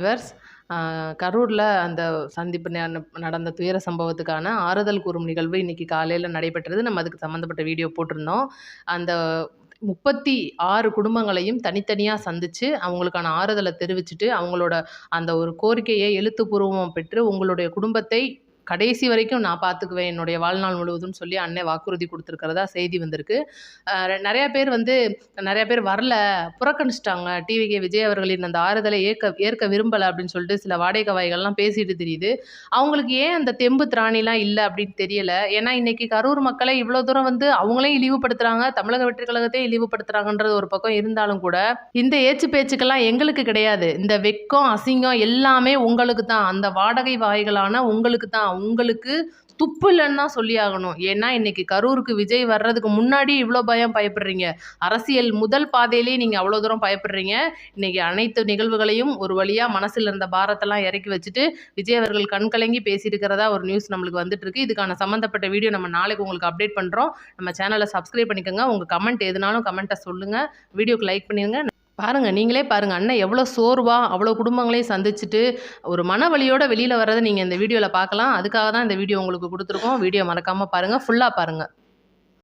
Viewers கரூரில் அந்த சந்திப்பு நடந்த துயர சம்பவத்துக்கான ஆறுதல் கூறும் நிகழ்வு இன்னைக்கு காலையில் நடைபெற்றது. நம்ம அதுக்கு சம்மந்தப்பட்ட வீடியோ போட்டிருந்தோம். அந்த 36 குடும்பங்களையும் தனித்தனியாக சந்தித்து அவங்களுக்கான ஆறுதலை தெரிவிச்சுட்டு அவங்களோட அந்த ஒரு கோரிக்கையை எழுத்துப்பூர்வமாக பெற்று உங்களுடைய குடும்பத்தை கடைசி வரைக்கும் நான் பார்த்துக்குவேன் என்னுடைய வாழ்நாள் முழுவதும் சொல்லி அன்னை வாக்குறுதி கொடுத்துருக்கிறதா செய்தி வந்திருக்கு. நிறைய பேர் வரல, புறக்கணிச்சிட்டாங்க, டிவிகே விஜய் அவர்களின் அந்த ஆறுதலை ஏற்க விரும்பலை அப்படின்னு சொல்லிட்டு சில வாடகை வாய்கள்லாம் பேசிட்டு தெரியுது. அவங்களுக்கு ஏன் அந்த தெம்பு திராணிலாம் இல்லை அப்படின்னு தெரியல. ஏன்னா இன்னைக்கு கரூர் மக்களை இவ்வளோ தூரம் அவங்களையும் இழிவுபடுத்துறாங்க, தமிழக வெற்றி கழகத்தையும் இழிவுபடுத்துறாங்கன்றது ஒரு பக்கம் இருந்தாலும் கூட இந்த ஏச்சு பேச்சுக்கெல்லாம் எங்களுக்கு கிடையாது. இந்த வெக்கம் அசிங்கம் எல்லாமே உங்களுக்கு தான், அந்த வாடகை வாய்களான உங்களுக்கு தான். உங்களுக்கு துப்பு இல்லைன்னு தான் சொல்லி ஆகணும். ஏன்னா இன்னைக்கு கரூருக்கு விஜய் வர்றதுக்கு முன்னாடி இவ்வளோ பயப்படுறீங்க. அரசியல் முதல் பாதையிலேயே நீங்கள் அவ்வளோ தூரம் பயப்படுறீங்க. இன்னைக்கு அனைத்து நிகழ்வுகளையும் ஒரு வழியாக மனசில் இருந்த பாரத்தெல்லாம் இறக்கி வச்சுட்டு விஜய் அவர்கள் கண்கலங்கி பேசியிருக்கிறதா ஒரு நியூஸ் நம்மளுக்கு வந்துட்டு இருக்கு. இதுக்கான சம்மந்தப்பட்ட வீடியோ நம்ம நாளைக்கு உங்களுக்கு அப்டேட் பண்ணுறோம். நம்ம சேனலை சப்ஸ்கிரைப் பண்ணிக்கோங்க. உங்கள் கமெண்ட் எதுனாலும் கமெண்ட்டை சொல்லுங்கள். வீடியோக்கு லைக் பண்ணிடுங்க. பாருங்கள், நீங்களே பாருங்கள், அண்ணன் எவ்வளோ சோர்வாக அவ்வளோ குடும்பங்களையும் சந்திச்சுட்டு ஒரு மன வலியோட வெளியில் வர்றதை நீங்கள் இந்த வீடியோவில் பார்க்கலாம். அதுக்காக தான் இந்த வீடியோ உங்களுக்கு கொடுத்துருக்கோம். வீடியோ மறக்காமல் பாருங்கள், ஃபுல்லாக பாருங்கள்.